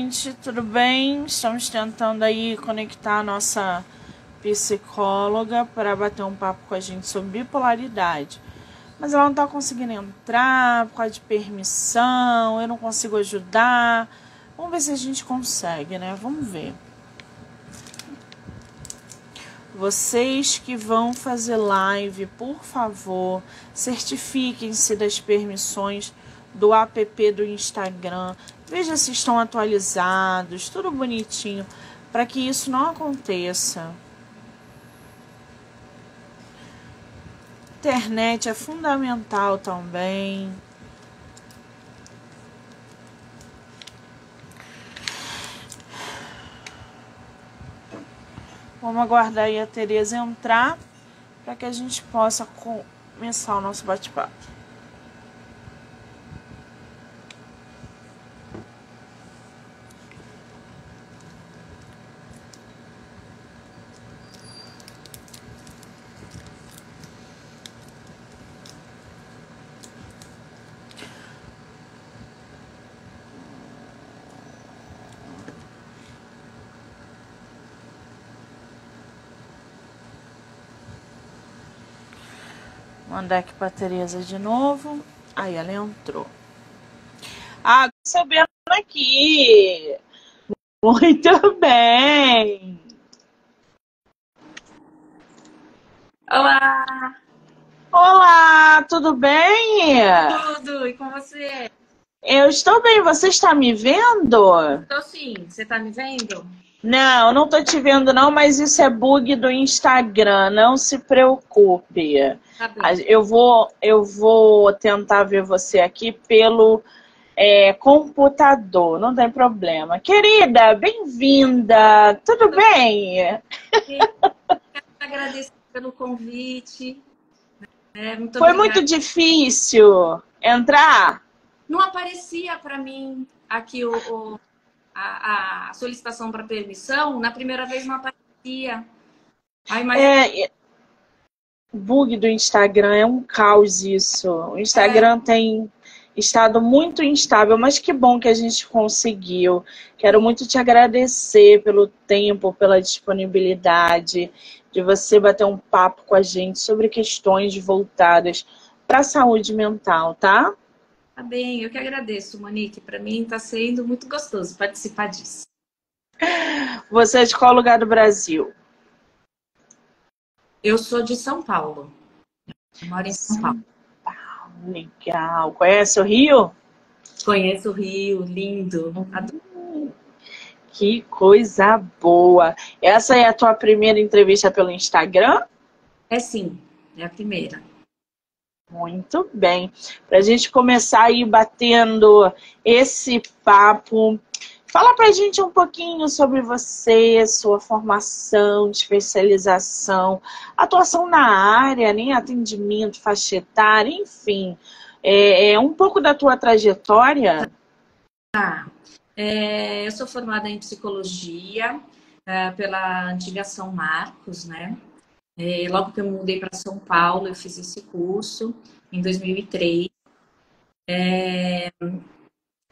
gente, tudo bem? Estamos tentando aí conectar a nossa psicóloga para bater um papo com a gente sobre bipolaridade. Mas ela não está conseguindo entrar por causa de permissão, eu não consigo ajudar. Vamos ver se a gente consegue, né? Vamos ver. Vocês que vão fazer live, por favor, certifiquem-se das permissões do app do Instagram. Veja se estão atualizados, tudo bonitinho, para que isso não aconteça. Internet é fundamental também. Vamos aguardar aí a Tereza entrar para que a gente possa começar o nosso bate-papo. Mandar aqui para a Tereza de novo. Aí ela entrou. Ah, sabendo aqui. Muito bem. Olá! Olá, tudo bem? Tudo, e com você? Eu estou bem, você está me vendo? Estou sim, você tá me vendo? Não estou te vendo não, mas isso é bug do Instagram, não se preocupe. Tá bem. Eu vou tentar ver você aqui pelo computador, não tem problema. Querida, bem-vinda, tudo bem? Quero agradecer pelo convite. Muito Foi obrigada. muito difícil entrar? Não aparecia para mim aqui a solicitação para permissão. Na primeira vez não aparecia. Aí, mas... Bug do Instagram é um caos isso. O Instagram tem estado muito instável, mas que bom que a gente conseguiu. Quero muito te agradecer pelo tempo, pela disponibilidade de você bater um papo com a gente sobre questões voltadas para a saúde mental, tá? Tá bem, eu que agradeço, Monique. Para mim está sendo muito gostoso participar disso. Você é de qual lugar do Brasil? Eu sou de São Paulo. Eu moro em São Paulo. Legal. Conhece o Rio? Conheço o Rio, lindo. Que coisa boa. Essa é a tua primeira entrevista pelo Instagram? É sim, é a primeira. Muito bem. Para a gente começar aí batendo esse papo, fala para a gente um pouquinho sobre você, sua formação, especialização, atuação na área, né? Atendimento, faixa etária, enfim. Um pouco da tua trajetória. Eu sou formada em psicologia pela antiga São Marcos, né? Logo que eu mudei para São Paulo, eu fiz esse curso em 2003.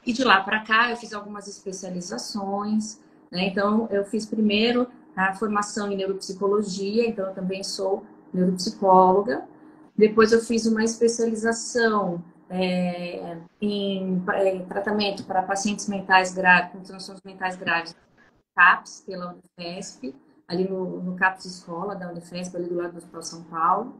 E de lá para cá eu fiz algumas especializações, né? Então eu fiz primeiro a formação em neuropsicologia, então eu também sou neuropsicóloga. Depois eu fiz uma especialização em tratamento para pacientes mentais graves, com transtornos mentais graves, CAPS, pela Unifesp, ali no CAPS Escola da Unifesp, ali do lado do Hospital São Paulo.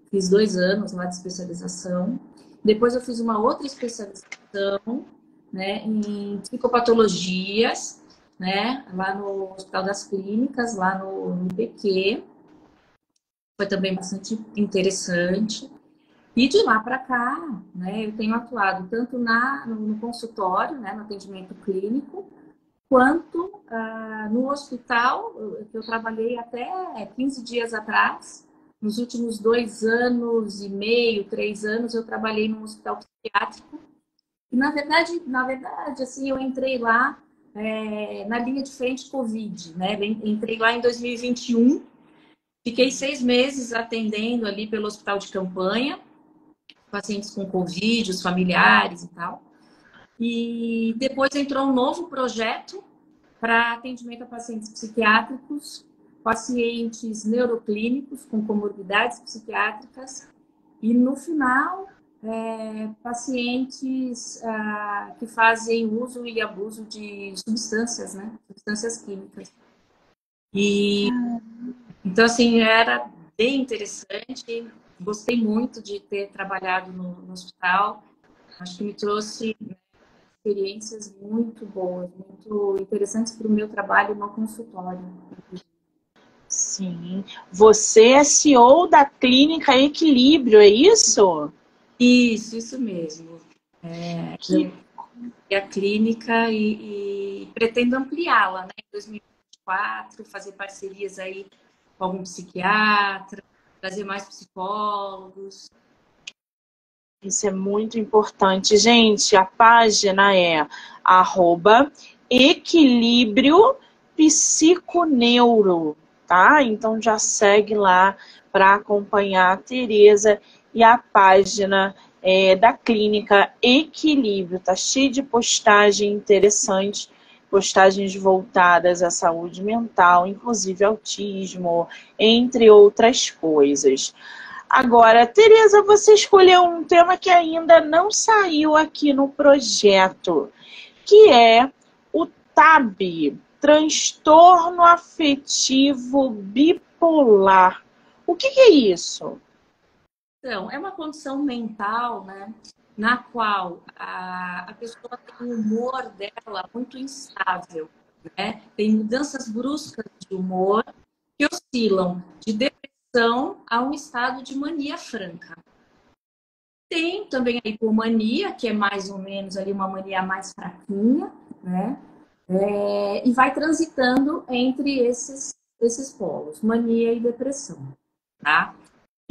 Fiz 2 anos lá de especialização. Depois eu fiz uma outra especialização, né, em psicopatologias, né, lá no Hospital das Clínicas, lá no IPQ. Foi também bastante interessante. E de lá para cá, né, eu tenho atuado tanto no consultório, né, no atendimento clínico, quanto no hospital, que eu trabalhei até 15 dias atrás. Nos últimos 2 anos e meio, 3 anos, eu trabalhei num hospital psiquiátrico. E, na verdade, assim, eu entrei lá na linha de frente Covid, né? Entrei lá em 2021, fiquei 6 meses atendendo ali pelo hospital de campanha, pacientes com Covid, os familiares e tal. E depois entrou um novo projeto para atendimento a pacientes psiquiátricos, pacientes neuroclínicos com comorbidades psiquiátricas e, no final, pacientes que fazem uso e abuso de substâncias, né? Substâncias químicas. E, então, assim, era bem interessante. Gostei muito de ter trabalhado no hospital. Acho que me trouxe experiências muito boas, muito interessantes para o meu trabalho no consultório. Sim. Você é CEO da Clínica Equilíbrio, é isso? Isso mesmo. Que... A clínica e pretendo ampliá-la, né, em 2024, fazer parcerias aí com algum psiquiatra, trazer mais psicólogos. Isso é muito importante. Gente, a página é @equilíbrio psiconeuro, tá? Então já segue lá para acompanhar a Tereza e a página da Clínica Equilíbrio. Tá cheio de postagem interessante, postagens voltadas à saúde mental, inclusive autismo, entre outras coisas. Agora, Tereza, você escolheu um tema que ainda não saiu aqui no projeto, que é o TAB, transtorno afetivo bipolar. O que é isso? Então, é uma condição mental, né, na qual a pessoa tem o humor dela muito instável, né? Tem mudanças bruscas de humor que oscilam de depressão a um estado de mania franca. Tem também a hipomania, que é mais ou menos ali uma mania mais fraquinha, né? E vai transitando entre esses polos, mania e depressão, tá?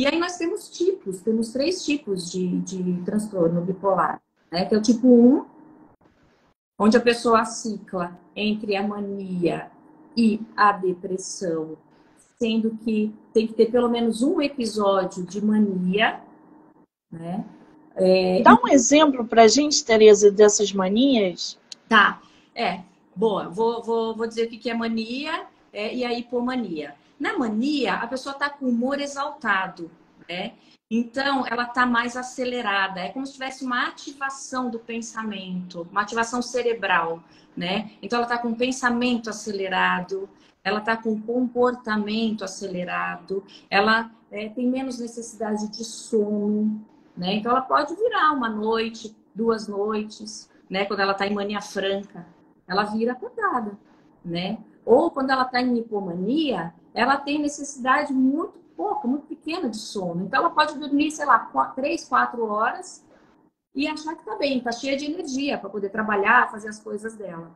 E aí nós temos 3 tipos de transtorno bipolar, né? Que é o tipo 1, onde a pessoa cicla entre a mania e a depressão, sendo que tem que ter pelo menos um episódio de mania, né? Dá um exemplo para a gente, Tereza, dessas manias? Tá, boa. Vou dizer o que é mania e a hipomania. Na mania, a pessoa está com o humor exaltado, né? Então, ela está mais acelerada. É como se tivesse uma ativação do pensamento, uma ativação cerebral, né? Então, ela está com o pensamento acelerado, ela está com o comportamento acelerado, ela tem menos necessidade de sono, né? Então, ela pode virar uma noite, 2 noites, né? Quando ela está em mania franca, ela vira acordada, né? Ou quando ela está em hipomania, ela tem necessidade muito pouca, muito pequena de sono. Então, ela pode dormir, sei lá, 3, 4 horas e achar que está bem, está cheia de energia para poder trabalhar, fazer as coisas dela,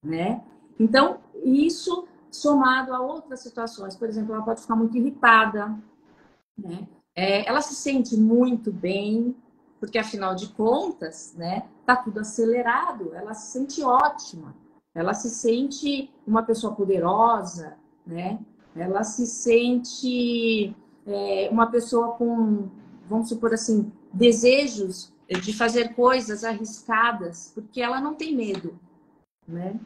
né? Então, isso somado a outras situações, por exemplo, ela pode ficar muito irritada, né? Ela se sente muito bem, porque afinal de contas, né, tá tudo acelerado, ela se sente ótima, ela se sente uma pessoa poderosa, né? Ela se sente uma pessoa com, vamos supor assim, desejos de fazer coisas arriscadas, porque ela não tem medo, né?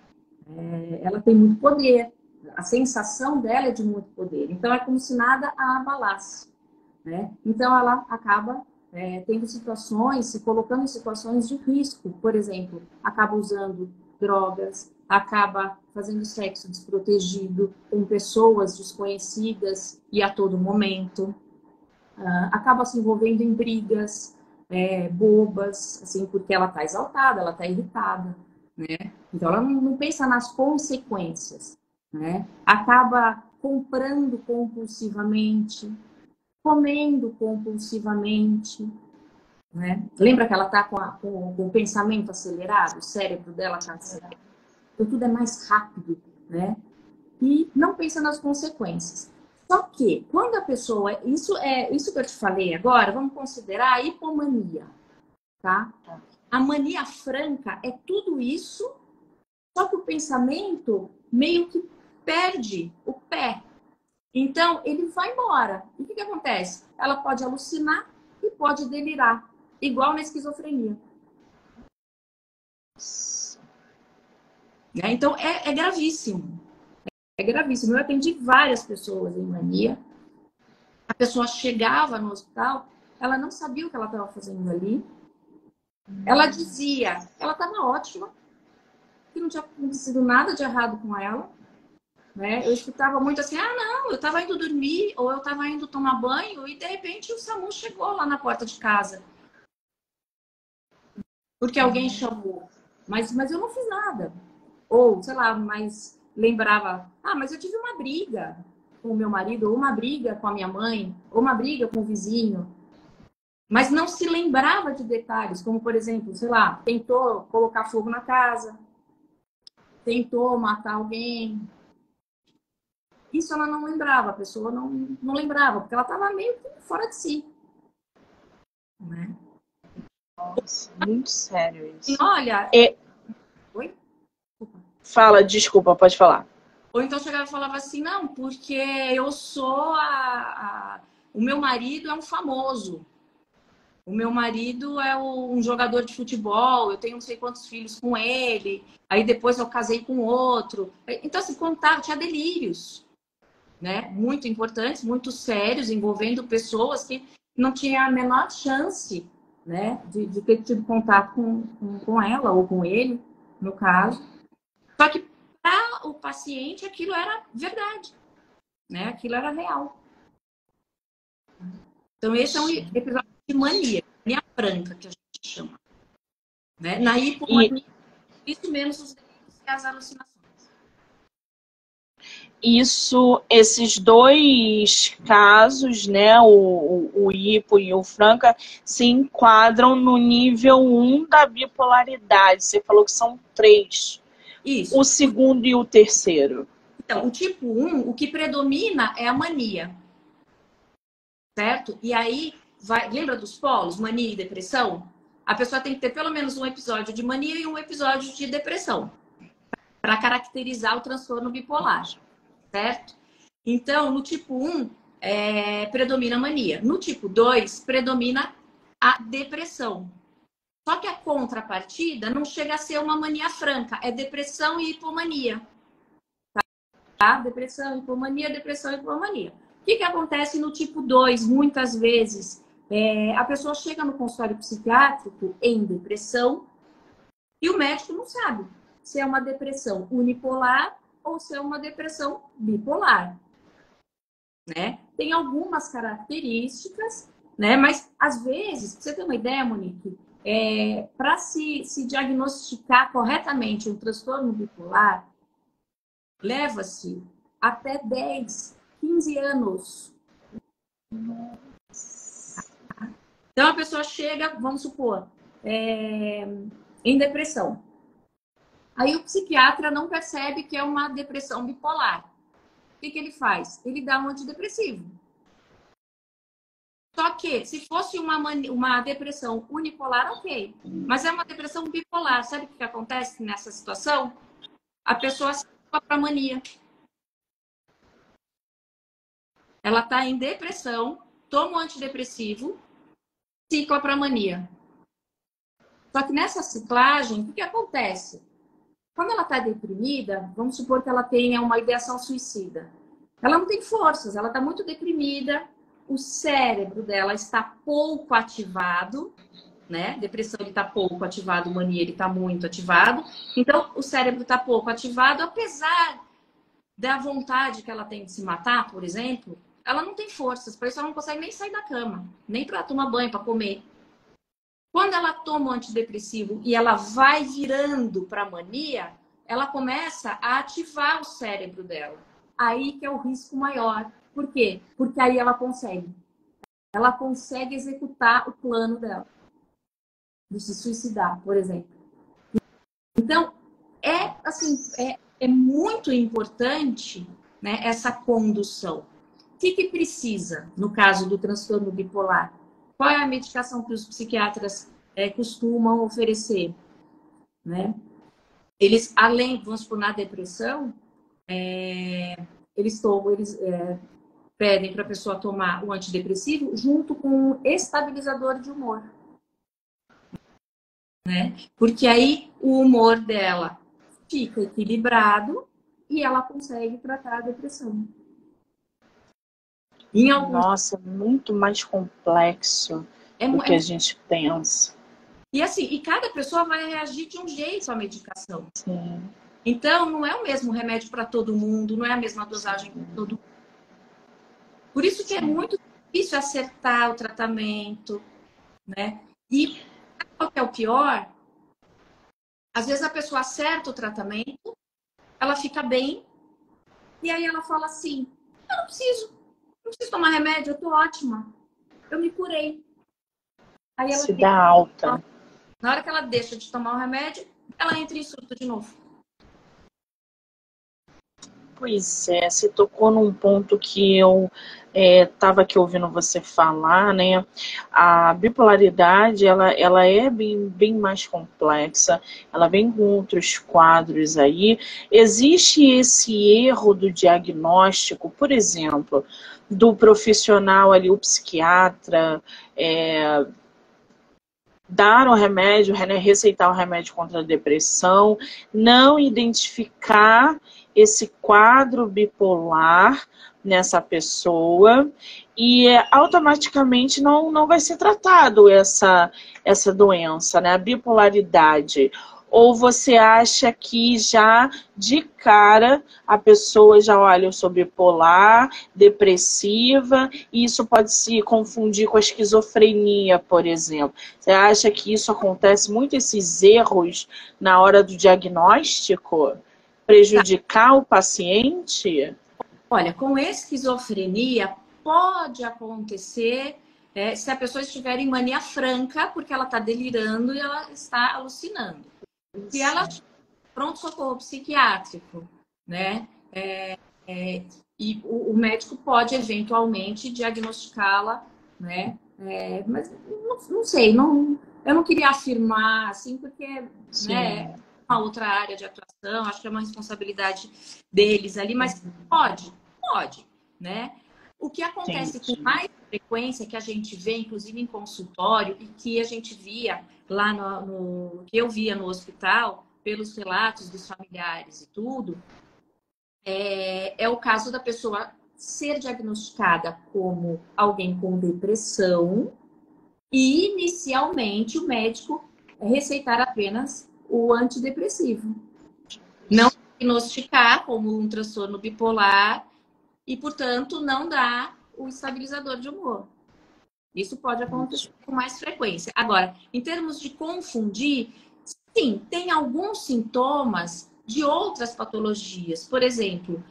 Ela tem muito poder, a sensação dela é de muito poder, então é como se nada a abalasse, né? Então, ela acaba tendo situações, se colocando em situações de risco. Por exemplo, acaba usando drogas, acaba fazendo sexo desprotegido com pessoas desconhecidas e a todo momento, acaba se envolvendo em brigas bobas, assim, porque ela está exaltada, ela está irritada, né? Então, ela não pensa nas consequências, né? Acaba comprando compulsivamente, comendo compulsivamente, né? Lembra que ela está com o pensamento acelerado, o cérebro dela está acelerado. Então, tudo é mais rápido, né? E não pensa nas consequências. Só que, quando a pessoa... Isso que eu te falei agora, vamos considerar a hipomania, tá? A mania franca é tudo isso, só que o pensamento meio que perde o pé. Então, ele vai embora. E o que acontece? Ela pode alucinar e pode delirar, igual na esquizofrenia. Né? Então, é gravíssimo. É gravíssimo. Eu atendi várias pessoas em mania. A pessoa chegava no hospital, ela não sabia o que ela estava fazendo ali. Ela dizia, ela estava ótima, que não tinha acontecido nada de errado com ela. Né? Eu escutava muito assim, não, eu estava indo dormir, ou eu estava indo tomar banho, e de repente o SAMU chegou lá na porta de casa. Porque alguém chamou. Mas eu não fiz nada. Ou, sei lá, mas lembrava, mas eu tive uma briga com o meu marido, ou uma briga com a minha mãe, ou uma briga com o vizinho. Mas não se lembrava de detalhes, como, por exemplo, sei lá, tentou colocar fogo na casa, tentou matar alguém. Isso ela não lembrava, a pessoa não lembrava, porque ela estava meio que fora de si. Né? Nossa, muito sério isso. E olha... Oi? Fala, desculpa, pode falar. Ou então chegava e falava assim, não, porque eu sou o meu marido é um famoso. O meu marido é um jogador de futebol, eu tenho não sei quantos filhos com ele, aí depois eu casei com outro. Então, assim, tinha delírios, né? Muito importantes, muito sérios, envolvendo pessoas que não tinham a menor chance, né, de ter tido contato com ela ou com ele, no caso. Só que para o paciente aquilo era verdade, né? Aquilo era real. Então, esse é um episódio de mania franca, que a gente chama. Né? Na hipomania, isso menos os delírios e as alucinações. Esses dois casos, né, o hipo e o franca, se enquadram no nível 1 da bipolaridade. Você falou que são 3. Isso. O segundo e o terceiro. Então, o tipo 1, o que predomina é a mania. Certo? E aí, lembra dos polos, mania e depressão? A pessoa tem que ter pelo menos um episódio de mania e um episódio de depressão para caracterizar o transtorno bipolar. Certo? Então, no tipo 1, predomina a mania. No tipo 2, predomina a depressão. Só que a contrapartida não chega a ser uma mania franca, é depressão e hipomania. Tá? Depressão, hipomania, depressão e hipomania. O que acontece no tipo 2? Muitas vezes, a pessoa chega no consultório psiquiátrico em depressão e o médico não sabe se é uma depressão unipolar ou se é uma depressão bipolar. Né? Tem algumas características, né? Mas às vezes, pra você ter uma ideia, Monique, para se diagnosticar corretamente um transtorno bipolar, leva-se até 10, 15 anos. Então a pessoa chega, vamos supor, em depressão. Aí o psiquiatra não percebe que é uma depressão bipolar. O que ele faz? Ele dá um antidepressivo. Só que, se fosse uma depressão unipolar, ok. Mas é uma depressão bipolar. Sabe o que acontece nessa situação? A pessoa se cicla para mania. Ela está em depressão, toma um antidepressivo, cicla para mania. Só que nessa ciclagem, o que acontece? Quando ela está deprimida, vamos supor que ela tenha uma ideação suicida. Ela não tem forças, ela está muito deprimida, o cérebro dela está pouco ativado, né? Depressão ele está pouco ativado, mania ele está muito ativado. Então, o cérebro está pouco ativado, apesar da vontade que ela tem de se matar, por exemplo, ela não tem forças, por isso ela não consegue nem sair da cama, nem para tomar banho, para comer. Quando ela toma um antidepressivo e ela vai virando para mania, ela começa a ativar o cérebro dela. Aí que é o risco maior. Por quê? Porque aí ela consegue. Ela consegue executar o plano dela. De se suicidar, por exemplo. Então, é muito importante, né, essa condução. O que precisa, no caso do transtorno bipolar? Qual é a medicação que os psiquiatras costumam oferecer? Né? Eles, além, vamos supor, na depressão, eles pedem para a pessoa tomar o antidepressivo junto com um estabilizador de humor. Né? Porque aí o humor dela fica equilibrado e ela consegue tratar a depressão. Em alguns... Nossa, muito mais complexo do que a gente pensa. E assim, e cada pessoa vai reagir de um jeito à medicação. Sim. Então, não é o mesmo remédio para todo mundo, não é a mesma dosagem para todo mundo. Por isso que é muito difícil acertar o tratamento, né? E qual que é o pior? Às vezes a pessoa acerta o tratamento, ela fica bem, e aí ela fala assim, eu não preciso tomar remédio, eu tô ótima, eu me curei. Aí ela Se dá alta. Na hora que ela deixa de tomar o remédio, ela entra em surto de novo. Pois é, você tocou num ponto que eu estava aqui ouvindo você falar, né? A bipolaridade, ela é bem mais complexa, ela vem com outros quadros aí. Existe esse erro do diagnóstico, por exemplo, do profissional ali, o psiquiatra, dar o remédio, receitar o remédio contra a depressão, não identificar esse quadro bipolar nessa pessoa e automaticamente não vai ser tratado essa doença, né? A bipolaridade. Ou você acha que já de cara a pessoa já olha, eu sou bipolar, depressiva, e isso pode se confundir com a esquizofrenia, por exemplo. Você acha que isso acontece muito, esses erros na hora do diagnóstico? Prejudicar o paciente? Olha, com esquizofrenia pode acontecer se a pessoa estiver em mania franca, porque ela está delirando e ela está alucinando. Se ela pronto-socorro psiquiátrico, né? E o médico pode eventualmente diagnosticá-la, né? Mas não sei, eu não queria afirmar assim, porque né, é uma outra área de atuação, acho que é uma responsabilidade deles ali, mas pode, né? O que acontece com mais frequência, que a gente vê, inclusive em consultório, e que a gente via lá que eu via no hospital, pelos relatos dos familiares e tudo, é o caso da pessoa ser diagnosticada como alguém com depressão e, inicialmente, o médico receitar apenas o antidepressivo. Não diagnosticar como um transtorno bipolar e, portanto, não dar o estabilizador de humor. Isso pode acontecer com mais frequência. Agora, em termos de confundir, sim, tem alguns sintomas de outras patologias. Por exemplo,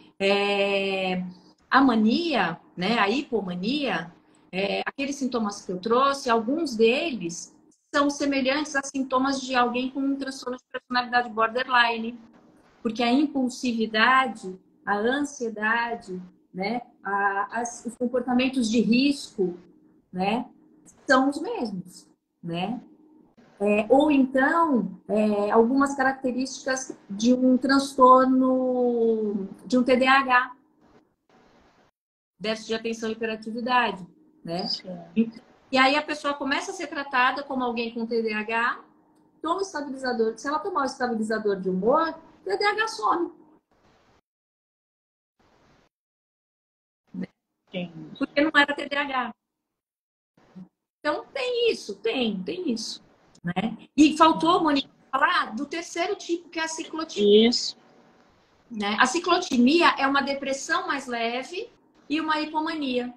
a mania, né, a hipomania, aqueles sintomas que eu trouxe, alguns deles são semelhantes a sintomas de alguém com um transtorno de personalidade borderline, porque a impulsividade, a ansiedade, né, os comportamentos de risco, né, são os mesmos, né? Ou então, algumas características de um transtorno, de um TDAH, déficit de atenção e hiperatividade, né? E aí a pessoa começa a ser tratada como alguém com TDAH, toma o estabilizador. Se ela tomar o estabilizador de humor, o TDAH some. Porque não era TDAH. Então, tem isso, tem isso. Né? E faltou, Mônica, falar do terceiro tipo, que é a ciclotimia. Isso. Né? A ciclotimia é uma depressão mais leve e uma hipomania.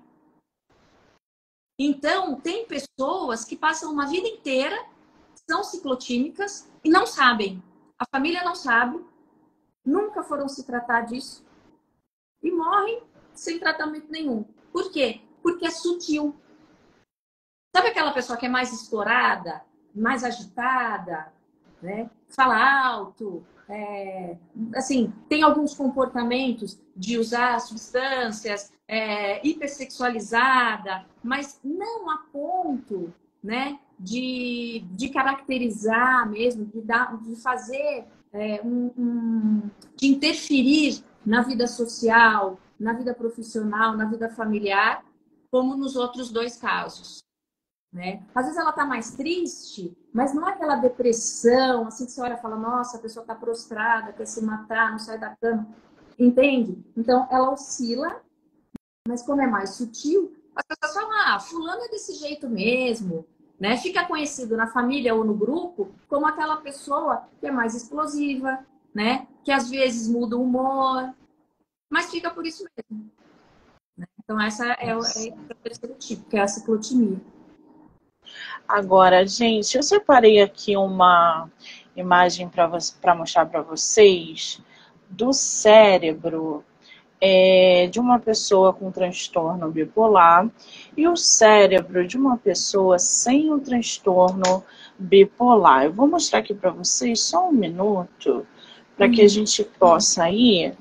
Então, tem pessoas que passam uma vida inteira, são ciclotímicas e não sabem. A família não sabe, nunca foram se tratar disso e morrem sem tratamento nenhum. Por quê? Porque é sutil. Sabe aquela pessoa que é mais estourada, mais agitada, né? Fala alto, assim, tem alguns comportamentos de usar substâncias, hipersexualizada, mas não a ponto, né, de caracterizar mesmo, de fazer, de interferir na vida social, na vida profissional, na vida familiar, como nos outros dois casos. né? Às vezes ela tá mais triste, mas não é aquela depressão, assim que você olha e fala, nossa, a pessoa tá prostrada, quer se matar, não sai da cama. Entende? Então, ela oscila, mas como é mais sutil, as pessoas falam, ah, fulano é desse jeito mesmo, né? Fica conhecido na família ou no grupo como aquela pessoa que é mais explosiva, né? Que às vezes muda o humor, mas fica por isso mesmo. Né? Então, essa é o terceiro tipo, que é a ciclotimia. Agora, gente, eu separei aqui uma imagem para mostrar para vocês do cérebro de uma pessoa com transtorno bipolar e o cérebro de uma pessoa sem o transtorno bipolar. Eu vou mostrar aqui para vocês só um minuto para que a gente possa ir.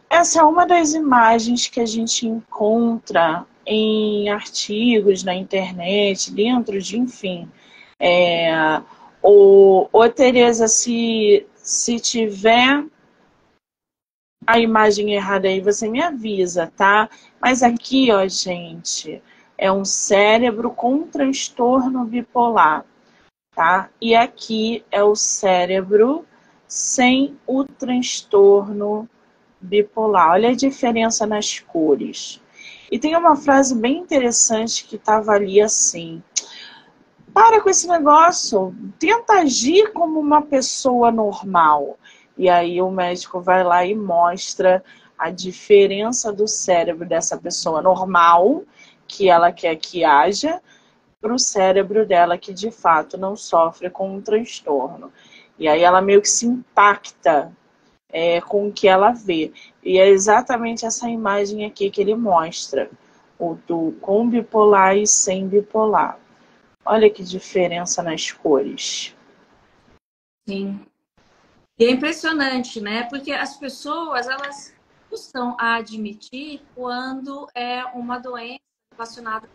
Essa é uma das imagens que a gente encontra em artigos na internet, dentro de, enfim. Ô Tereza, se tiver a imagem errada aí, você me avisa, tá? Mas aqui, ó, gente, é um cérebro com transtorno bipolar, tá? E aqui é o cérebro sem o transtorno bipolar. Olha a diferença nas cores. E tem uma frase bem interessante que estava ali assim: para com esse negócio, tenta agir como uma pessoa normal. E aí o médico vai lá e mostra a diferença do cérebro dessa pessoa normal, que ela quer que haja, para o cérebro dela que de fato não sofre com um transtorno. E aí ela meio que se impacta com o que ela vê. E é exatamente essa imagem aqui que ele mostra, o do com bipolar e sem bipolar. Olha que diferença nas cores. Sim. E é impressionante, né? Porque as pessoas, elas custam a admitir quando é uma doença relacionada.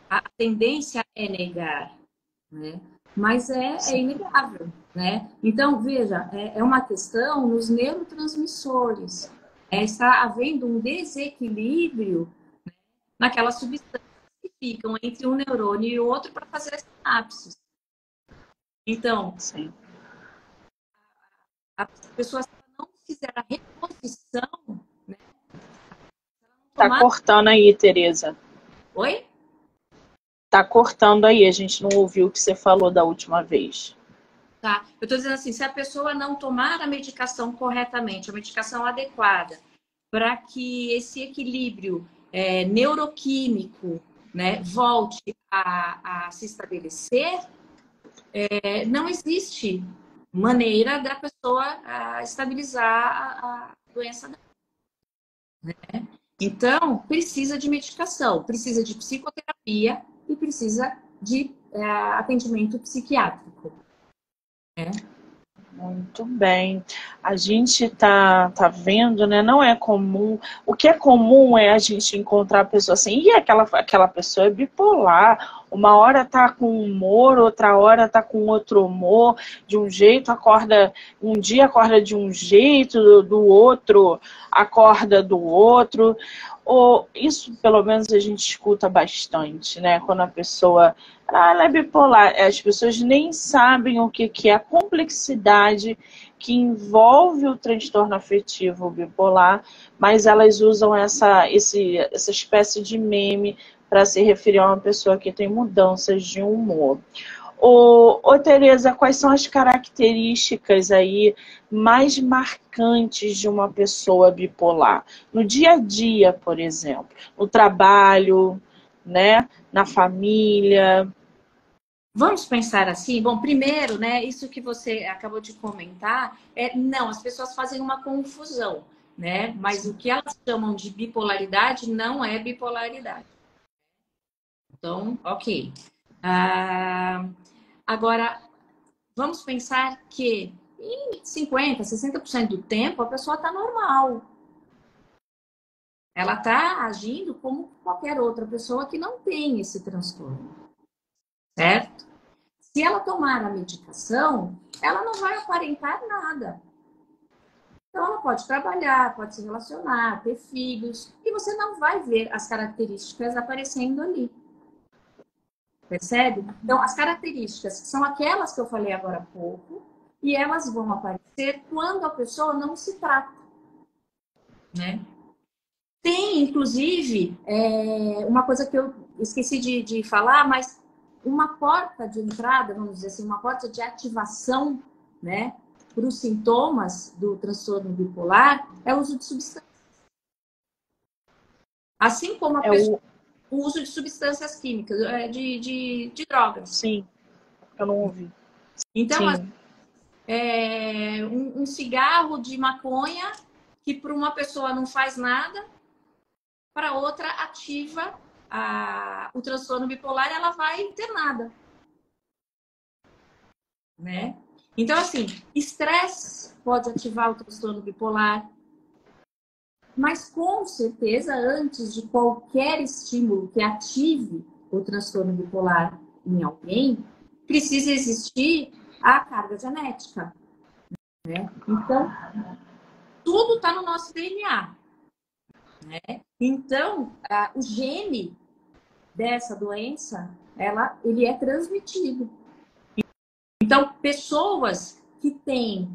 A tendência é negar, né? Mas é inegável, né? Então, veja, é uma questão nos neurotransmissores. Está havendo um desequilíbrio naquelas substâncias que ficam entre um neurônio e o outro para fazer as sinapses. Então, Sim. a pessoa, se ela não fizer a reposição, né? Tá Tomar... cortando aí, Tereza. Oi? Tá cortando aí, a gente não ouviu o que você falou da última vez. Tá. Eu estou dizendo assim, se a pessoa não tomar a medicação corretamente, a medicação adequada, para que esse equilíbrio neuroquímico, né, volte a se estabelecer, não existe maneira da pessoa estabilizar a doença dela. Né? Então, precisa de medicação, precisa de psicoterapia e precisa de atendimento psiquiátrico. Né? Muito bem. A gente tá vendo, né? Não é comum. O que é comum é a gente encontrar pessoas assim, e aquela pessoa é bipolar. Uma hora tá com humor, outra hora tá com outro humor, de um jeito acorda, um dia acorda de um jeito, do outro acorda do outro. Ou, isso pelo menos a gente escuta bastante, né? Quando a pessoa ela é bipolar. As pessoas nem sabem o que é a complexidade que envolve o transtorno afetivo bipolar, mas elas usam essa espécie de meme para se referir a uma pessoa que tem mudanças de humor. Ô Tereza, quais são as características aí mais marcantes de uma pessoa bipolar? No dia a dia, por exemplo, no trabalho, né? Na família. Vamos pensar assim? Bom, primeiro, né, isso que você acabou de comentar, não, as pessoas fazem uma confusão, né? Mas o que elas chamam de bipolaridade não é bipolaridade. Então, ok. Agora, vamos pensar que em 50%, 60% do tempo a pessoa está normal. Ela está agindo como qualquer outra pessoa que não tem esse transtorno, certo? Se ela tomar a medicação, ela não vai aparentar nada. Então, ela pode trabalhar, pode se relacionar, ter filhos, e você não vai ver as características aparecendo ali. Percebe? Então, as características são aquelas que eu falei agora há pouco, e elas vão aparecer quando a pessoa não se trata, né? Tem, inclusive, uma coisa que eu esqueci de falar, mas uma porta de entrada, vamos dizer assim, uma porta de ativação, né, para os sintomas do transtorno bipolar é o uso de substâncias. Assim como o uso de substâncias químicas, de drogas. Sim, eu não ouvi. Então, Sim. um cigarro de maconha que para uma pessoa não faz nada, para outra ativa o transtorno bipolar, ela vai internada, né? Então, assim, estresse pode ativar o transtorno bipolar, mas com certeza, antes de qualquer estímulo que ative o transtorno bipolar em alguém, precisa existir a carga genética, né? Então, tudo está no nosso DNA, né? Então, o gene dessa doença, ele é transmitido. Então, pessoas que têm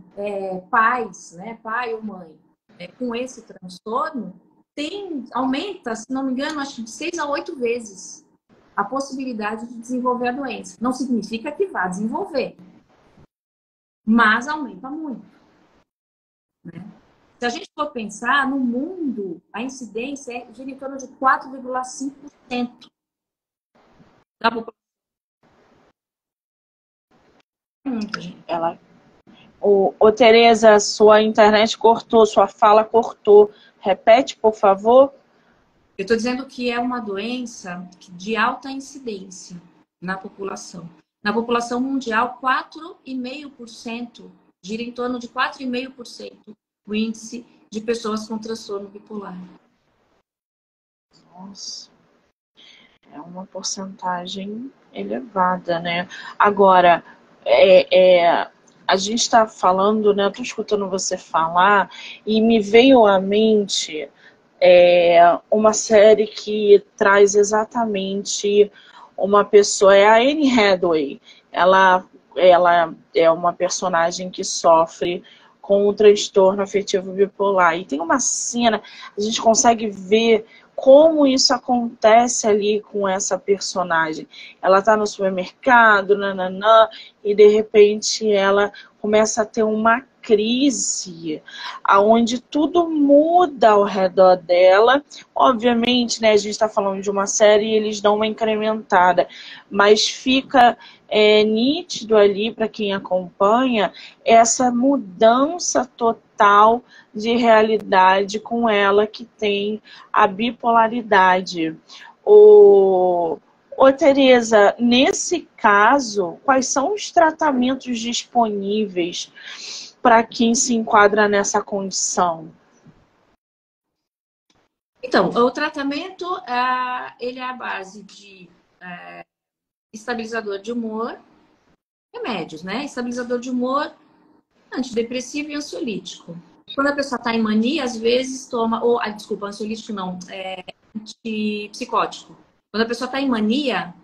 pais, né, pai ou mãe, com esse transtorno, aumenta, se não me engano, acho que de 6 a 8 vezes a possibilidade de desenvolver a doença. Não significa que vá desenvolver, mas aumenta muito, né? Se a gente for pensar, no mundo, a incidência é de em torno de 4,5% da população. Muita gente. Tereza, sua internet cortou, sua fala cortou. Repete, por favor. Eu estou dizendo que é uma doença de alta incidência na população. Na população mundial, 4,5%, gira em torno de 4,5% o índice de pessoas com transtorno bipolar. Nossa, é uma porcentagem elevada, né? Agora, a gente está falando, né? Estou escutando você falar e me veio à mente uma série que traz exatamente uma pessoa, é a Anne Hathaway. Ela é uma personagem que sofre com o transtorno afetivo bipolar. E tem uma cena, a gente consegue ver como isso acontece ali com essa personagem. Ela está no supermercado, nananã, e de repente ela começa a ter uma crise, aonde tudo muda ao redor dela. Obviamente, né, a gente está falando de uma série e eles dão uma incrementada, mas fica nítido ali para quem acompanha essa mudança total de realidade com ela que tem a bipolaridade. Ô, Tereza, nesse caso, quais são os tratamentos disponíveis para quem se enquadra nessa condição? Então, o tratamento ele é a base de estabilizador de humor, remédios, né? Estabilizador de humor, antidepressivo e ansiolítico. Quando a pessoa está em mania, às vezes toma, desculpa, ansiolítico não, antipsicótico. Quando a pessoa está em mania,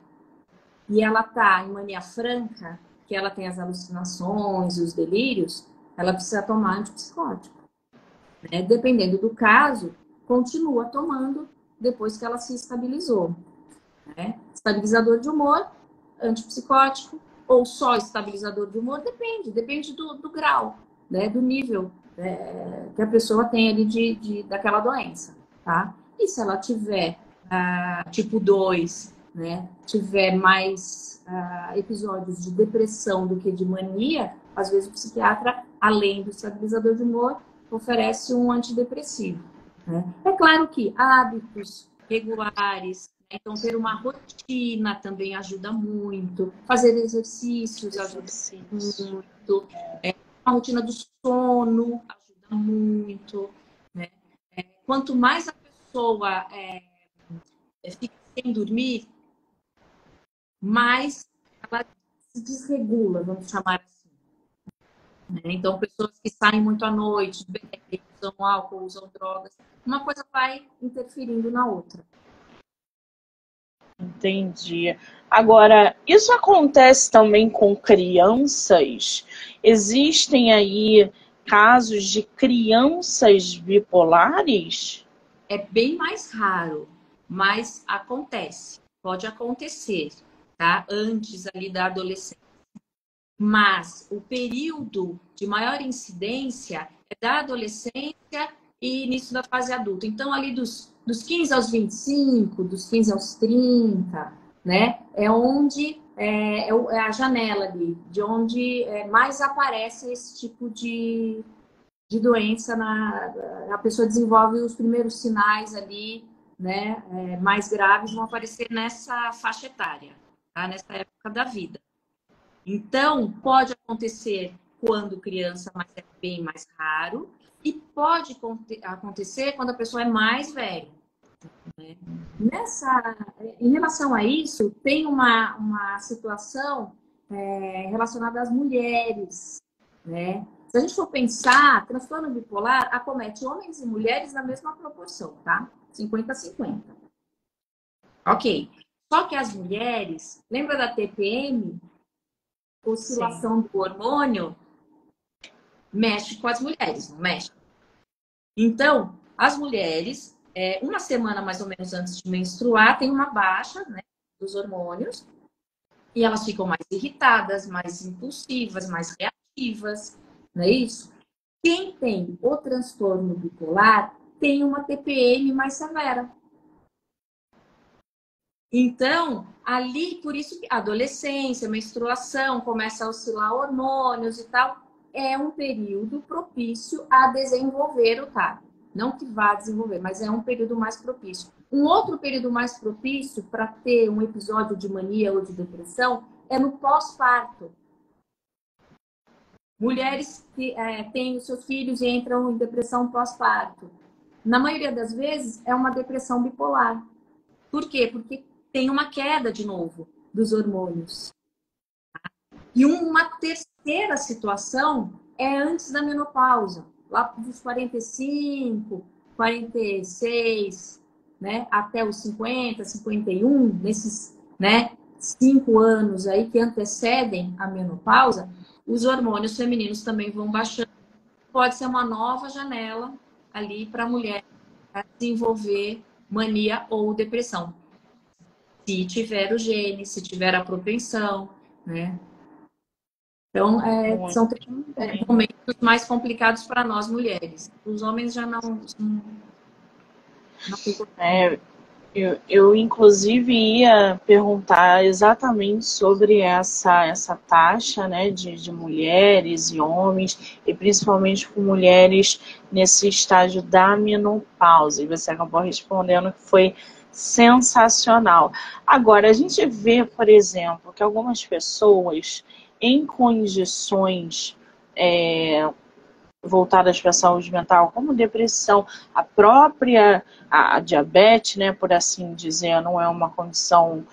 e ela está em mania franca, que ela tem as alucinações, os delírios, ela precisa tomar antipsicótico, né? Dependendo do caso, continua tomando depois que ela se estabilizou, né? Estabilizador de humor, antipsicótico, ou só estabilizador de humor, depende do grau, né? Do nível que a pessoa tem ali daquela doença, tá? E se ela tiver tipo 2, né, tiver mais episódios de depressão do que de mania, às vezes o psiquiatra, além do estabilizador de humor, oferece um antidepressivo, né? É claro que hábitos regulares, né? Então ter uma rotina também ajuda muito, fazer exercícios ajuda muito, a rotina do sono ajuda muito, né? Quanto mais a pessoa fica sem dormir, mais ela se desregula, vamos chamar assim. né? Então, pessoas que saem muito à noite, bebem, usam álcool, usam drogas, uma coisa vai interferindo na outra. Entendi. Agora, isso acontece também com crianças? Existem aí casos de crianças bipolares? É bem mais raro, mas acontece. Pode acontecer, tá? Antes ali da adolescência. Mas o período de maior incidência é da adolescência e início da fase adulta. Então, ali dos 15 aos 25, dos 15 aos 30, né? É onde é a janela ali, de onde mais aparece esse tipo de doença. A pessoa desenvolve os primeiros sinais ali, né? Mais graves vão aparecer nessa faixa etária, tá? Nessa época da vida. Então, pode acontecer quando criança, mas é bem mais raro. E pode acontecer quando a pessoa é mais velha. Né? Em relação a isso, tem uma situação relacionada às mulheres. Né? Se a gente for pensar, transtorno bipolar acomete homens e mulheres na mesma proporção, tá? 50-50. Ok. Só que as mulheres, lembra da TPM? Oscilação do hormônio mexe com as mulheres, não mexe? Então, as mulheres, uma semana mais ou menos antes de menstruar, tem uma baixa, né, dos hormônios e elas ficam mais irritadas, mais impulsivas, mais reativas, não é isso? Quem tem o transtorno bipolar tem uma TPM mais severa. Então, ali, por isso que a adolescência, a menstruação, começa a oscilar hormônios e tal, é um período propício a desenvolver o TAB. Não que vá desenvolver, mas é um período mais propício. Um outro período mais propício para ter um episódio de mania ou de depressão é no pós-parto. Mulheres que têm os seus filhos e entram em depressão pós-parto. Na maioria das vezes, é uma depressão bipolar. Por quê? Porque tem uma queda de novo dos hormônios. E uma terceira situação é antes da menopausa, lá dos 45, 46, né, até os 50, 51, nesses, né, 5 anos aí que antecedem a menopausa, os hormônios femininos também vão baixando. Pode ser uma nova janela ali para a mulher desenvolver mania ou depressão. Se tiver o gene, se tiver a propensão, né? Então, são momentos mais complicados para nós mulheres. Os homens já não ficam. Eu, inclusive, ia perguntar exatamente sobre essa taxa, né, de mulheres e homens, e principalmente com mulheres nesse estágio da menopausa. E você acabou respondendo que foi sensacional. Agora, a gente vê, por exemplo, que algumas pessoas em condições voltadas para a saúde mental, como depressão, a própria a diabetes, né, por assim dizer, não é uma condição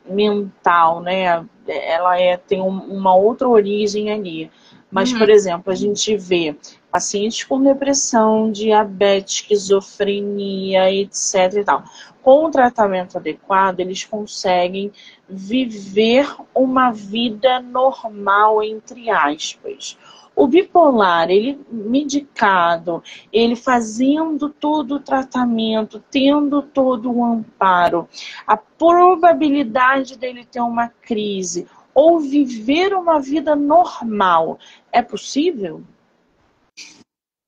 mental, né? Ela tem uma outra origem ali. Mas, por exemplo, a gente vê pacientes com depressão, diabetes, esquizofrenia, etc. e tal. Com o tratamento adequado, eles conseguem viver uma vida normal, entre aspas. O bipolar, ele medicado, ele fazendo todo o tratamento, tendo todo o amparo, a probabilidade dele ter uma crise ou viver uma vida normal, é possível?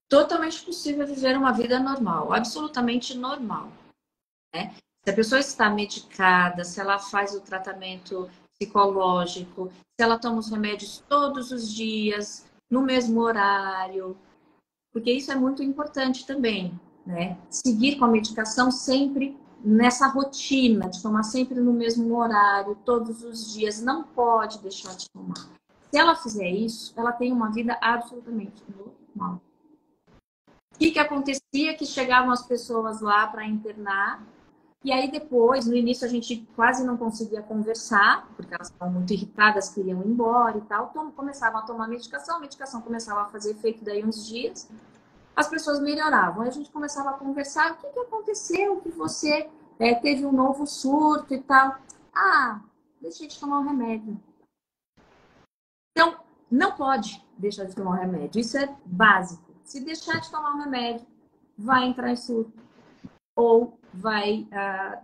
Totalmente possível viver uma vida normal, absolutamente normal. Né? Se a pessoa está medicada, se ela faz o tratamento psicológico, se ela toma os remédios todos os dias, no mesmo horário, porque isso é muito importante também, né? Seguir com a medicação sempre nessa rotina, de tomar sempre no mesmo horário, todos os dias, não pode deixar de tomar. Se ela fizer isso, ela tem uma vida absolutamente normal. O que acontecia? Que chegavam as pessoas lá para internar E aí depois, no início a gente quase não conseguia conversar, porque elas estavam muito irritadas, queriam ir embora e tal. Então começavam a tomar medicação, a medicação começava a fazer efeito daí uns dias. As pessoas melhoravam. Aí a gente começava a conversar, o que que aconteceu? Que você teve um novo surto e tal. Ah, deixei de tomar o remédio. Então, não pode deixar de tomar o remédio. Isso é básico. Se deixar de tomar o remédio, vai entrar em surto ou vai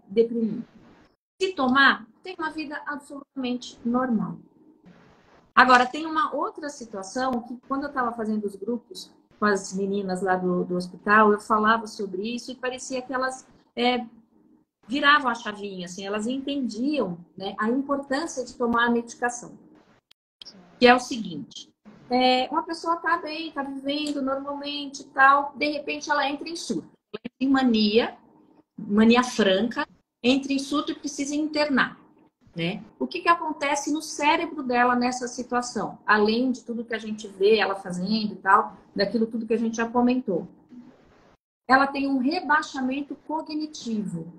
deprimir. Se tomar, tem uma vida absolutamente normal. Agora, tem uma outra situação que, quando eu estava fazendo os grupos com as meninas lá do hospital, eu falava sobre isso e parecia que elas viravam a chavinha, assim, elas entendiam, né, a importância de tomar a medicação. Que é o seguinte, uma pessoa está bem, está vivendo normalmente e tal, de repente ela entra em surto, ela entra em mania franca, entra em surto e precisa internar. Né? O que acontece no cérebro dela nessa situação? Além de tudo que a gente vê ela fazendo e tal, daquilo tudo que a gente já comentou. Ela tem um rebaixamento cognitivo.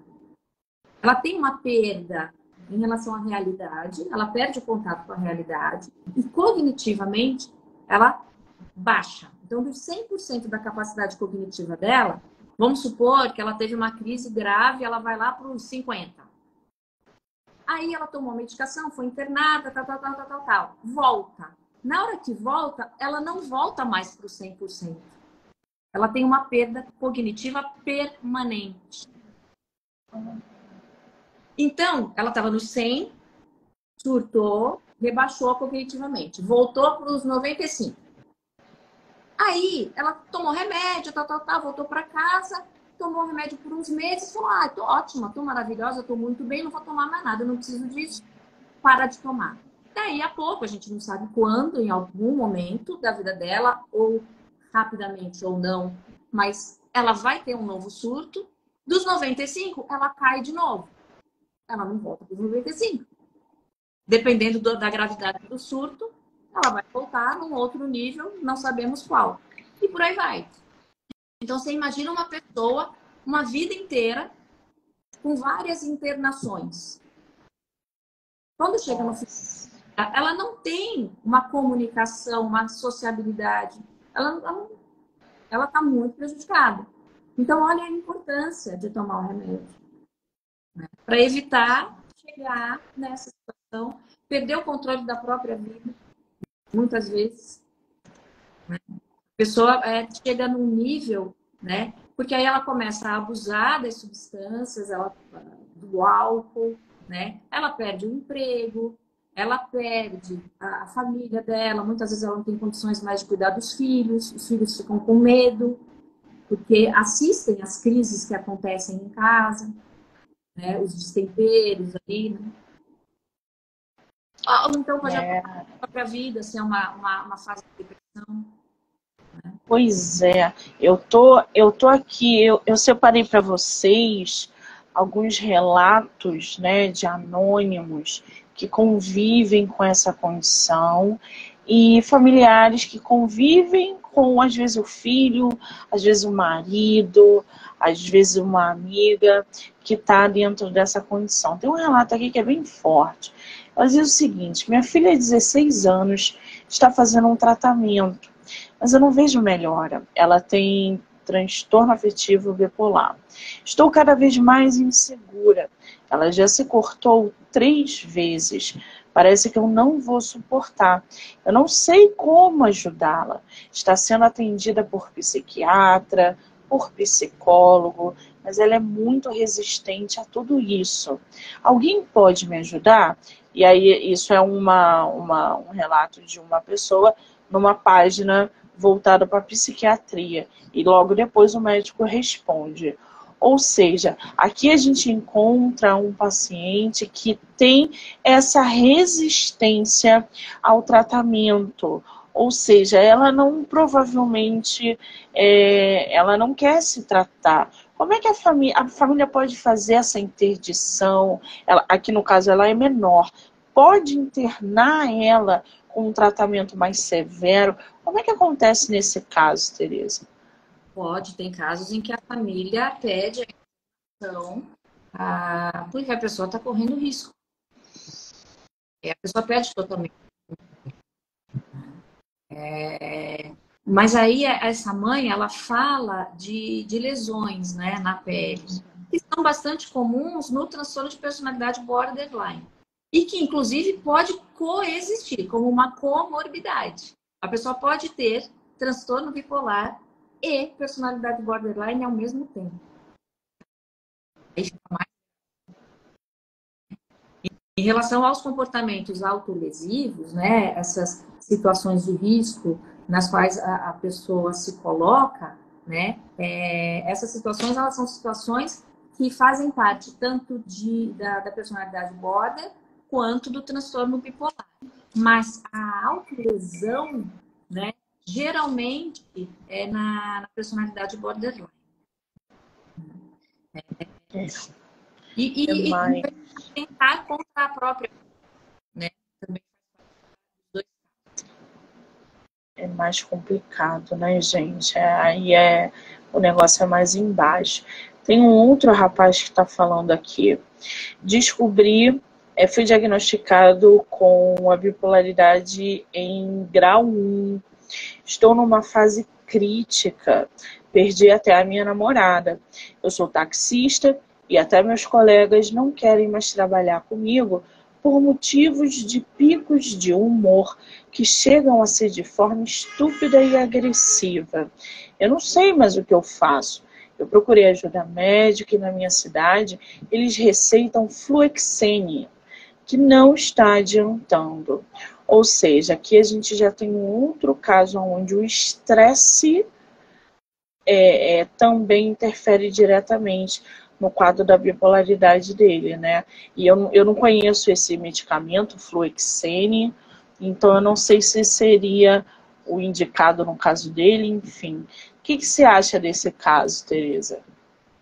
Ela tem uma perda em relação à realidade, ela perde o contato com a realidade e cognitivamente ela baixa. Então, dos 100% da capacidade cognitiva dela, vamos supor que ela teve uma crise grave, ela vai lá para os 50%. Aí ela tomou medicação, foi internada, tal. Volta. Na hora que volta, ela não volta mais para o 100%. Ela tem uma perda cognitiva permanente. Então, ela estava no 100, surtou, rebaixou cognitivamente, voltou para os 95. Aí, ela tomou remédio, voltou para casa, tomou remédio por uns meses, falou, tô ótima, tô maravilhosa, tô muito bem, não vou tomar mais nada, eu não preciso disso, para de tomar. Daí a pouco, a gente não sabe quando, em algum momento da vida dela, ou rapidamente ou não, mas ela vai ter um novo surto, dos 95, ela cai de novo. Ela não volta para os 95. Dependendo da gravidade do surto, ela vai voltar num outro nível, não sabemos qual. E por aí vai. Então, você imagina uma pessoa, uma vida inteira, com várias internações. Quando chega no final, ela não tem uma comunicação, uma sociabilidade. Ela está muito prejudicada. Então, olha a importância de tomar o remédio. Né? Para evitar chegar nessa situação, perder o controle da própria vida, muitas vezes. Né? A pessoa chega num nível, né? Porque aí ela começa a abusar das substâncias, do álcool, né? Ela perde o emprego, ela perde a família dela, muitas vezes ela não tem condições mais de cuidar dos filhos, os filhos ficam com medo, porque assistem às crises que acontecem em casa, né? Os destemperos ali, né? Ou então pode acontecer a própria vida, assim, uma fase de depressão. Pois é, eu tô aqui, eu separei para vocês alguns relatos, né, de anônimos que convivem com essa condição e familiares que convivem com, às vezes, o filho, às vezes o marido, às vezes uma amiga que está dentro dessa condição. Tem um relato aqui que é bem forte. Ela diz o seguinte: minha filha de 16 anos está fazendo um tratamento, mas eu não vejo melhora. Ela tem transtorno afetivo bipolar. Estou cada vez mais insegura. Ela já se cortou 3 vezes. Parece que eu não vou suportar. Eu não sei como ajudá-la. Está sendo atendida por psiquiatra, por psicólogo, mas ela é muito resistente a tudo isso. Alguém pode me ajudar? E aí isso é um relato de uma pessoa numa página voltada para a psiquiatria. E logo depois o médico responde. Ou seja, aqui a gente encontra um paciente que tem essa resistência ao tratamento. Ou seja, ela não provavelmente, ela não quer se tratar. Como é que a família pode fazer essa interdição? Aqui no caso ela é menor. Pode internar ela com um tratamento mais severo? Como é que acontece nesse caso, Tereza? Pode, tem casos em que a família pede a internação, porque a pessoa está correndo risco. E a pessoa perde totalmente. Mas aí essa mãe, ela fala de lesões, né, na pele, que são bastante comuns no transtorno de personalidade borderline. E que, inclusive, pode coexistir como uma comorbidade. A pessoa pode ter transtorno bipolar e personalidade borderline ao mesmo tempo. Em relação aos comportamentos autolesivos, né, essas situações de risco nas quais a pessoa se coloca, né, essas situações, elas são situações que fazem parte tanto da personalidade border quanto do transtorno bipolar. Mas a autolesão, né, geralmente é na personalidade borderline. E tentar contra a própria, né? Também é mais complicado, né, gente? O negócio é mais embaixo. Tem um outro rapaz que está falando aqui. Fui diagnosticado com a bipolaridade em grau 1. Estou numa fase crítica. Perdi até a minha namorada. Eu sou taxista e até meus colegas não querem mais trabalhar comigo por motivos de picos de humor que chegam a ser de forma estúpida e agressiva. Eu não sei mais o que eu faço. Eu procurei ajuda médica e na minha cidade eles receitam Fluoxetine, que não está adiantando. Ou seja, aqui a gente já tem um outro caso onde o estresse também interfere diretamente no quadro da bipolaridade dele, né? E eu não conheço esse medicamento, Fluoxetine, então eu não sei se seria o indicado no caso dele, enfim. O que você acha desse caso, Tereza?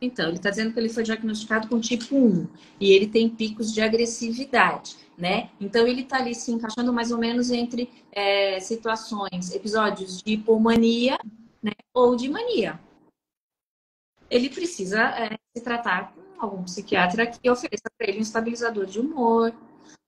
Então, ele está dizendo que ele foi diagnosticado com tipo 1 e ele tem picos de agressividade, né? Então, ele está ali se encaixando mais ou menos entre situações, episódios de hipomania, né, ou de mania. Ele precisa se tratar com algum psiquiatra que ofereça para ele um estabilizador de humor,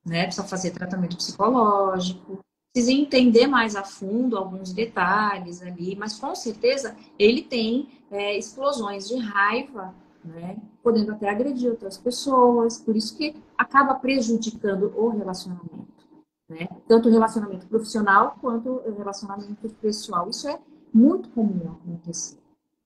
né? Precisa fazer tratamento psicológico, precisa entender mais a fundo alguns detalhes ali, mas com certeza ele tem explosões de raiva, né? Podendo até agredir outras pessoas, por isso que acaba prejudicando o relacionamento, né? Tanto o relacionamento profissional quanto o relacionamento pessoal. Isso é muito comum acontecer,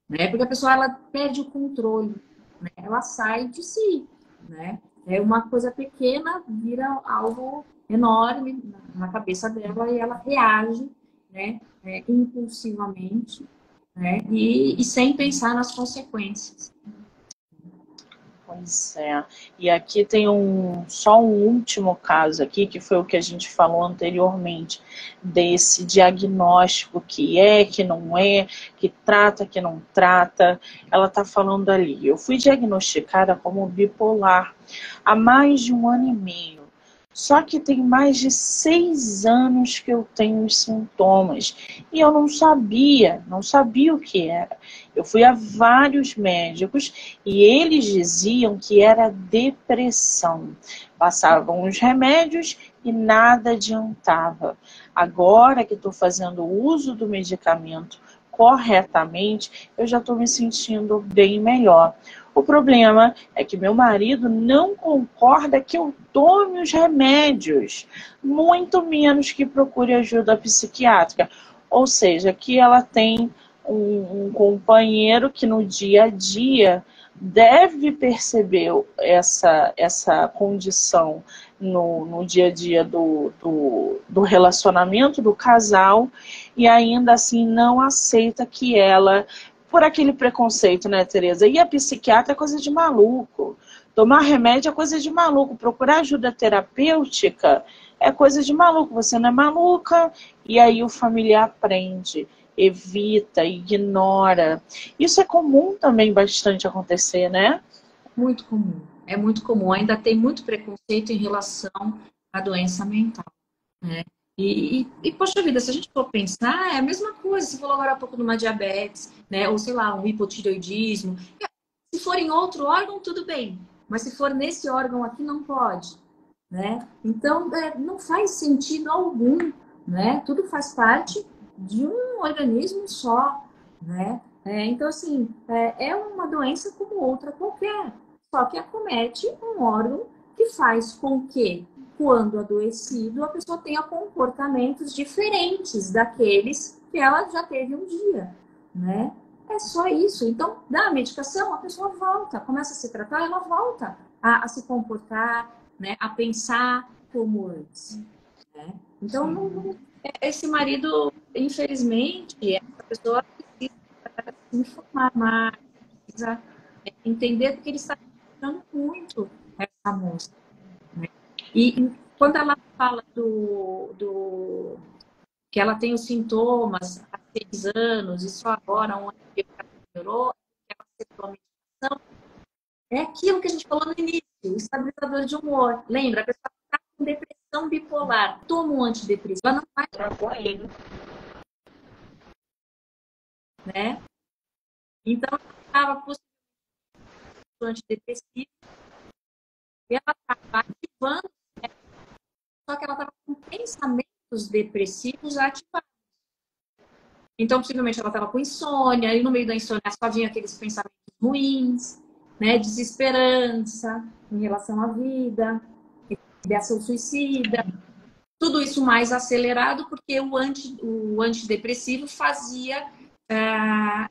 né? Porque a pessoa ela perde o controle, né? Ela sai de si, né? É uma coisa pequena vira algo enorme na cabeça dela e ela reage, né? Impulsivamente, né? E sem pensar nas consequências. Pois é. E aqui tem só um último caso aqui, que foi o que a gente falou anteriormente, desse diagnóstico que não é, que trata, que não trata. Ela está falando ali, eu fui diagnosticada como bipolar há mais de 1 ano e meio. Só que tem mais de 6 anos que eu tenho os sintomas. E eu não sabia o que era. Eu fui a vários médicos e eles diziam que era depressão. Passavam os remédios e nada adiantava. Agora que estou fazendo uso do medicamento corretamente, eu já estou me sentindo bem melhor. O problema é que meu marido não concorda que eu tome os remédios, muito menos que procure ajuda psiquiátrica. Ou seja, que ela tem um companheiro que no dia a dia deve perceber essa condição no dia a dia do relacionamento do casal e ainda assim não aceita que ela, por aquele preconceito, né, Tereza? E a psiquiatra é coisa de maluco. Tomar remédio é coisa de maluco. Procurar ajuda terapêutica é coisa de maluco. Você não é maluca. E aí o familiar aprende, evita, ignora. Isso é comum também bastante acontecer, né? Muito comum. É muito comum. Ainda tem muito preconceito em relação à doença mental, né? Poxa vida, se a gente for pensar, é a mesma coisa. Você falou agora há pouco de uma diabetes, né? Ou sei lá, um hipotireoidismo. Se for em outro órgão, tudo bem, mas se for nesse órgão aqui, não pode, né? Então, não faz sentido algum, né? Tudo faz parte de um organismo só, né? Então, assim, é uma doença como outra qualquer, só que acomete um órgão que faz com que, quando adoecido, a pessoa tenha comportamentos diferentes daqueles que ela já teve um dia, né? É só isso. Então, dá a medicação, a pessoa volta, começa a se tratar, ela volta a se comportar, né? A pensar como antes, né? Então, esse marido, infelizmente, essa pessoa precisa se informar mais, precisa entender porque ele está ajudando muito essa moça, né? E quando ela fala que ela tem os sintomas há 6 anos e só agora, um ano que ela melhorou, que ela aceitou a medicação, é aquilo que a gente falou no início, o estabilizador de humor. Lembra? A pessoa está com depressão bipolar, toma um antidepressivo, ela não vai né? Então, ela estava possivelmente antidepressivo e ela estava ativando, né? Só que ela estava com pensamentos depressivos ativados. Então, possivelmente, ela estava com insônia, e no meio da insônia só vinha aqueles pensamentos ruins, né? Desesperança em relação à vida, ideação suicida. Tudo isso mais acelerado porque o antidepressivo fazia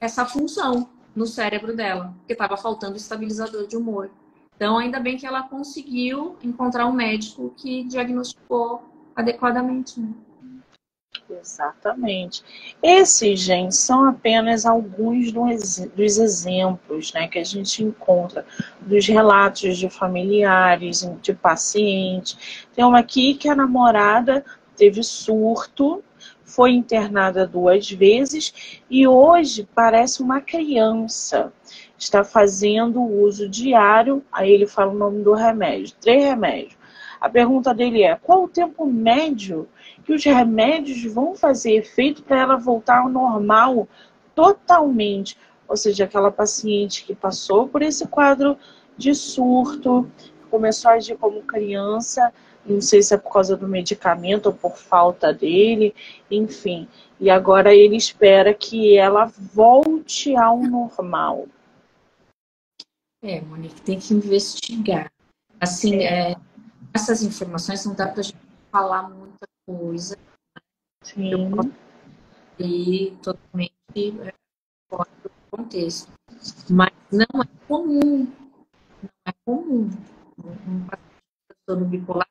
essa função no cérebro dela, porque estava faltando estabilizador de humor. Então, ainda bem que ela conseguiu encontrar um médico que diagnosticou adequadamente, né? Exatamente. Esses, gente, são apenas alguns dos exemplos, né, que a gente encontra dos relatos de familiares, de pacientes. Tem uma aqui que a namorada teve surto, foi internada 2 vezes e hoje parece uma criança. Está fazendo uso diário, aí ele fala o nome do remédio, 3 remédios. A pergunta dele é: qual o tempo médio que os remédios vão fazer efeito para ela voltar ao normal totalmente? Ou seja, aquela paciente que passou por esse quadro de surto, começou a agir como criança, não sei se é por causa do medicamento ou por falta dele, enfim. E agora ele espera que ela volte ao normal. Monique, tem que investigar. Assim, essas informações não dá para a gente falar muita coisa. Sim. Eu posso ir totalmente fora do contexto. Mas não é comum. Não é comum. Um transtorno bipolar.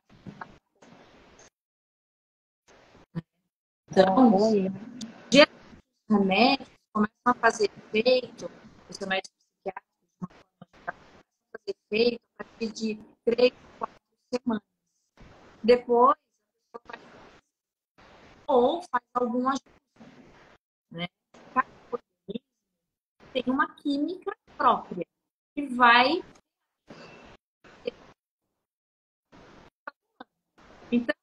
Então, os remédios começam a fazer efeito, os remédios psiquiátricos começam a fazer efeito a partir de 3, 4 semanas. Depois, ou faz algum ajuste, né? Cada organismo tem uma química própria que vai. Então,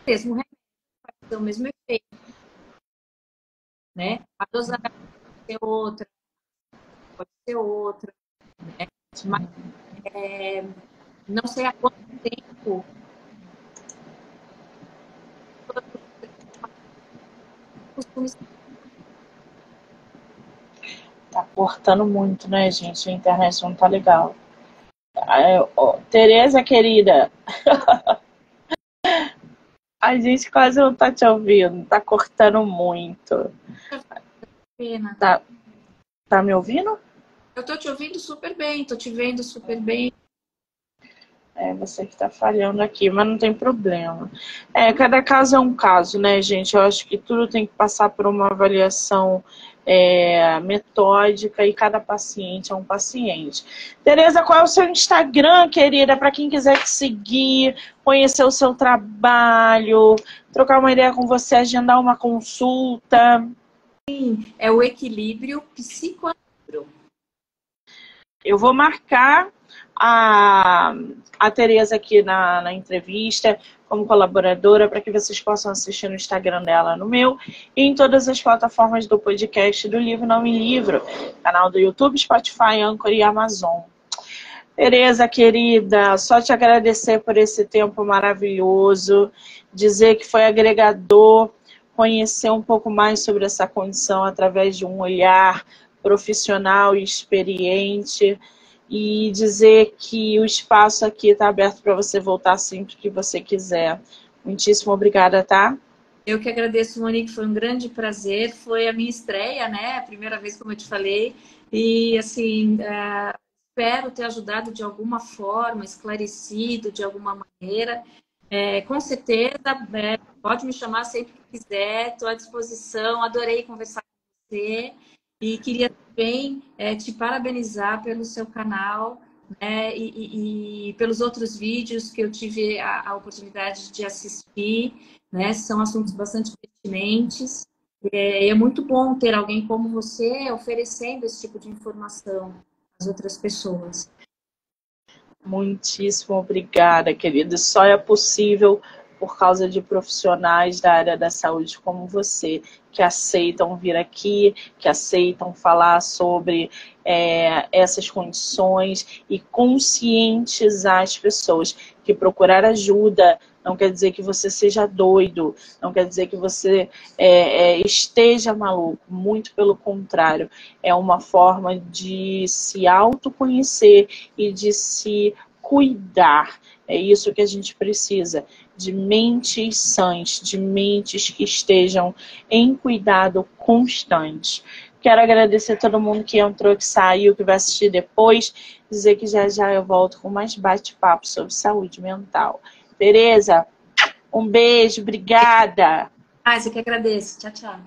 mesmo remédio vai ter o mesmo efeito, né? A dosagem pode ser outra, né? Mas não sei há quanto tempo. Tá cortando muito, né, gente? A internet não tá legal. Tereza, querida. A gente quase não tá te ouvindo. Tá cortando muito. Pena. Tá me ouvindo? Eu tô te ouvindo super bem, tô te vendo super bem. Você que tá falhando aqui, mas não tem problema. Cada caso é um caso, né, gente? Eu acho que tudo tem que passar por uma avaliação metódica e cada paciente é um paciente. Tereza, qual é o seu Instagram, querida, para quem quiser te seguir, conhecer o seu trabalho, trocar uma ideia com você, agendar uma consulta? Sim, é o Equilíbrio Psicoanalítico. Eu vou marcar a Tereza aqui na entrevista como colaboradora para que vocês possam assistir no Instagram dela, no meu, e em todas as plataformas do podcast do Livro Não Me Livro, canal do YouTube, Spotify, Anchor e Amazon. Tereza, querida, só te agradecer por esse tempo maravilhoso, dizer que foi agregador, conhecer um pouco mais sobre essa condição através de um olhar profissional e experiente, e dizer que o espaço aqui está aberto para você voltar sempre que você quiser. Muitíssimo obrigada, tá? Eu que agradeço, Monique, foi um grande prazer. Foi a minha estreia, né? A primeira vez, como eu te falei. E, assim, espero ter ajudado de alguma forma, esclarecido de alguma maneira. Com certeza, pode me chamar sempre que quiser, estou à disposição. Adorei conversar com você. E queria também te parabenizar pelo seu canal, né? E pelos outros vídeos que eu tive a oportunidade de assistir, né? São assuntos bastante pertinentes. É muito bom ter alguém como você oferecendo esse tipo de informação às outras pessoas. Muitíssimo obrigada, querida. Só é possível por causa de profissionais da área da saúde como você, que aceitam vir aqui, que aceitam falar sobre essas condições e conscientizar as pessoas que procurar ajuda não quer dizer que você seja doido, não quer dizer que você esteja maluco, muito pelo contrário, é uma forma de se autoconhecer e de se cuidar. É isso que a gente precisa, de mentes sãs, de mentes que estejam em cuidado constante. Quero agradecer a todo mundo que entrou, que saiu, que vai assistir depois, dizer que já já eu volto com mais bate-papo sobre saúde mental. Tereza, um beijo, obrigada. Eu que agradeço. Tchau, tchau.